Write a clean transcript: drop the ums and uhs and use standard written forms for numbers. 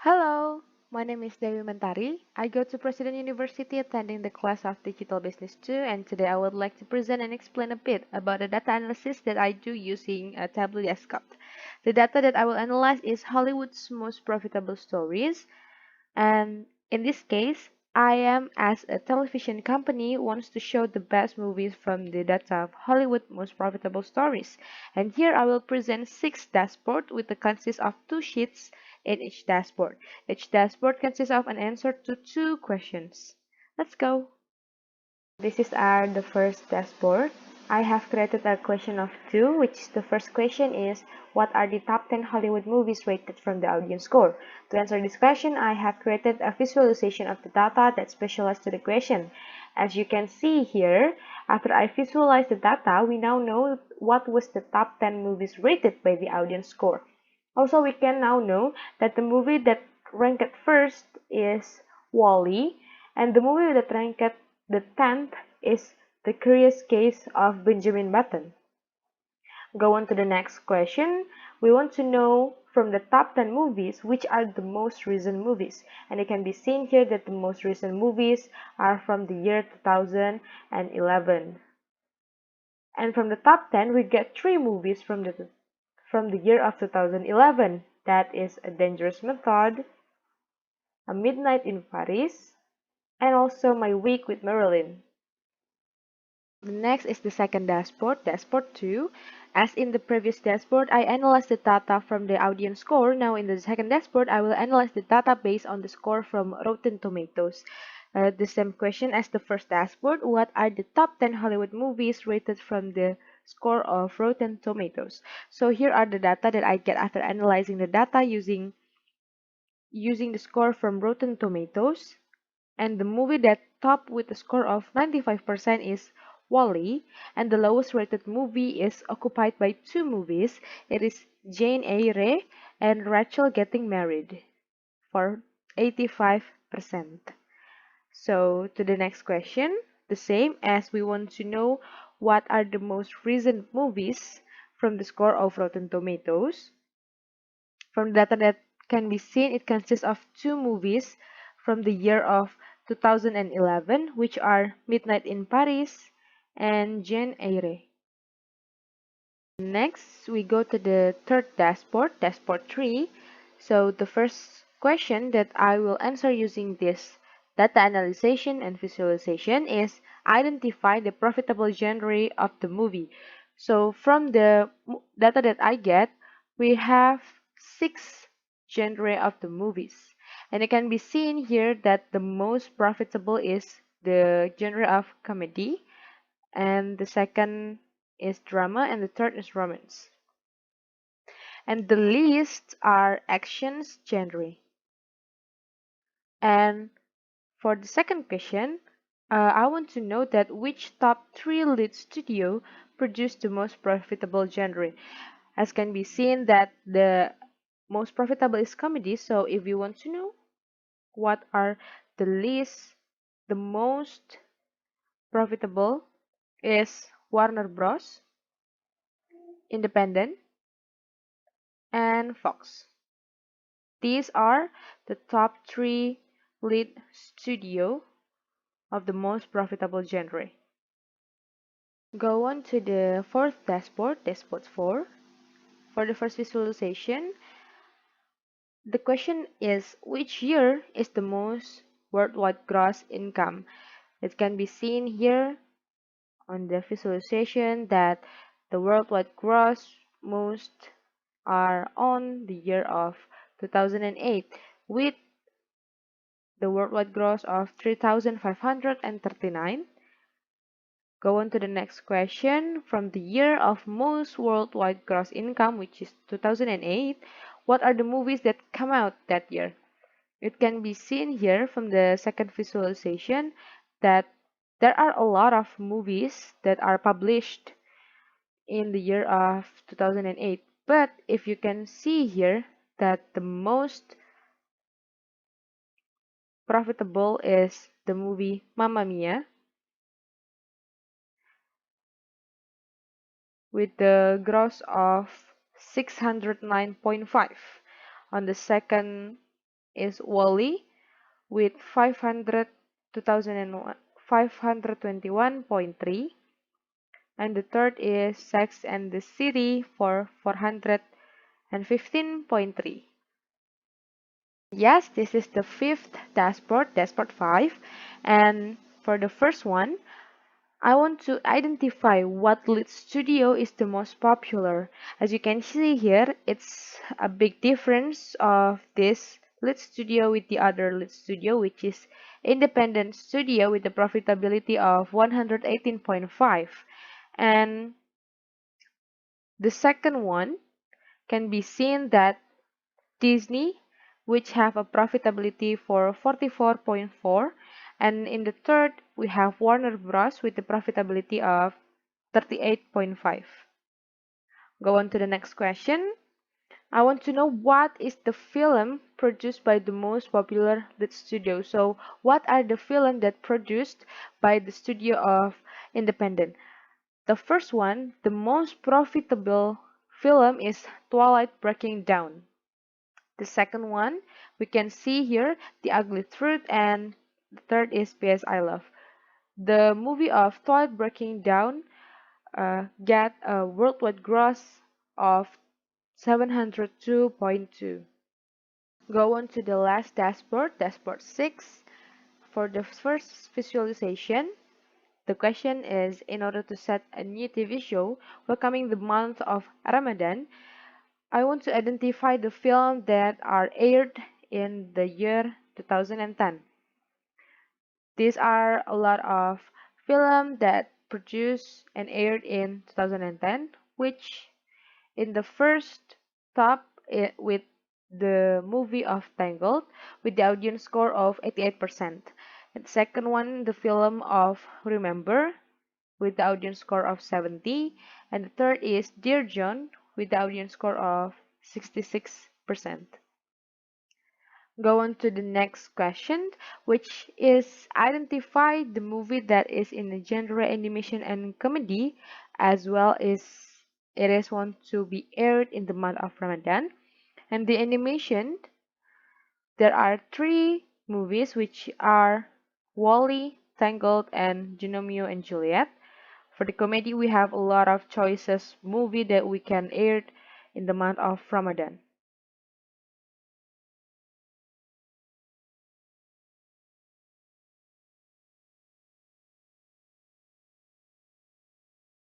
Hello, my name is Dewi Mentari. I go to President University attending the class of Digital Business 2, and today I would like to present and explain a bit about the data analysis that I do using a Tableau desktop. The data that I will analyze is Hollywood's most profitable stories, and in this case, I am as a television company wants to show the best movies from the data of Hollywood most profitable stories. And here I will present 6 dashboards with the consist of 2 sheets in each dashboard. Each dashboard consists of an answer to 2 questions. Let's go. This is the first dashboard. I have created a question of 2, which the first question is, what are the top 10 Hollywood movies rated from the audience score? To answer this question, I have created a visualization of the data that's specialized to the question. As you can see here, after I visualize the data, we now know what was the top 10 movies rated by the audience score. Also, we can now know that the movie that ranked first is Wall-E, and the movie that ranked the 10th is The Curious Case of Benjamin Button. Go on to the next question. We want to know from the top 10 movies which are the most recent movies. And it can be seen here that the most recent movies are from the year 2011. And from the top 10, we get 3 movies from the year of 2011. That is A Dangerous Method, A Midnight in Paris, and also My Week with Marilyn. The next is the second dashboard, dashboard 2. As in the previous dashboard, I analyzed the data from the audience score. Now in the second dashboard, I will analyze the data based on the score from Rotten Tomatoes. The same question as the first dashboard, what are the top 10 Hollywood movies rated from the score of Rotten Tomatoes? So here are the data that I get after analyzing the data using the score from Rotten Tomatoes. And the movie that topped with a score of 95% is Wall-E, and the lowest rated movie is occupied by 2 movies. It is Jane Eyre and Rachel Getting Married for 85%. So to the next question, the same as we want to know what are the most recent movies from the score of Rotten Tomatoes. From the data that can be seen, it consists of 2 movies from the year of 2011, which are Midnight in Paris and Jane Eyre. Next, we go to the third dashboard, dashboard 3. So the first question that I will answer using this data analysis and visualization is identify the profitable genre of the movie. So from the data that I get, we have 6 genre of the movies. And it can be seen here that the most profitable is the genre of comedy, and the second is drama, and the third is romance. And the least are actions genre. And for the second question, I want to know that which top 3 lead studio produced the most profitable genre. As can be seen that the most profitable is comedy, so if you want to know what are the most profitable is Warner Bros, Independent, and Fox. These are the top 3 lead studio of the most profitable genre. Go on to the fourth dashboard, dashboard 4. For the first visualization, the question is which year is the most worldwide gross income? It can be seen here on the visualization that the worldwide gross most are on the year of 2008 with the worldwide gross of 3,539. Go on to the next question. From the year of most worldwide gross income, which is 2008, what are the movies that come out that year? It can be seen here from the second visualization that there are a lot of movies that are published in the year of 2008. But if you can see here that the most profitable is the movie Mamma Mia with the gross of 609.5. On the second is Wally with 521.3, and the third is Sex and the City for 415.3. Yes, this is the fifth dashboard, dashboard 5, and for the first one, I want to identify what lead studio is the most popular. As you can see here, it's a big difference of this lead studio with the other lead studio, which is independent studio with the profitability of 118.5. And the second one can be seen that Disney, which have a profitability for 44.4, and in the third we have Warner Bros with the profitability of 38.5. Go on to the next question. I want to know what is the film produced by the most popular lead studio. So what are the film that produced by the studio of independent? The first one, the most profitable film is Twilight Breaking Down. The second one, we can see here The Ugly Truth, and the third is PS I Love. The movie of Twilight Breaking Down got a worldwide gross of 702.2. Go on to the last dashboard, dashboard 6. For the first visualization, the question is, in order to set a new TV show welcoming the month of Ramadan, I want to identify the films that are aired in the year 2010. These are a lot of films that produced and aired in 2010, which in the first top with the movie of Tangled with the audience score of 88%. And the second one, the film of Remember with the audience score of 70. And the third is Dear John with the audience score of 66%. Go on to the next question, which is identify the movie that is in the genre animation and comedy, as well as it is one to be aired in the month of Ramadan. And the animation, there are three movies which are Wall-E, Tangled, and Genomeo and Juliet. For the comedy, we have a lot of choices movie that we can air in the month of Ramadan.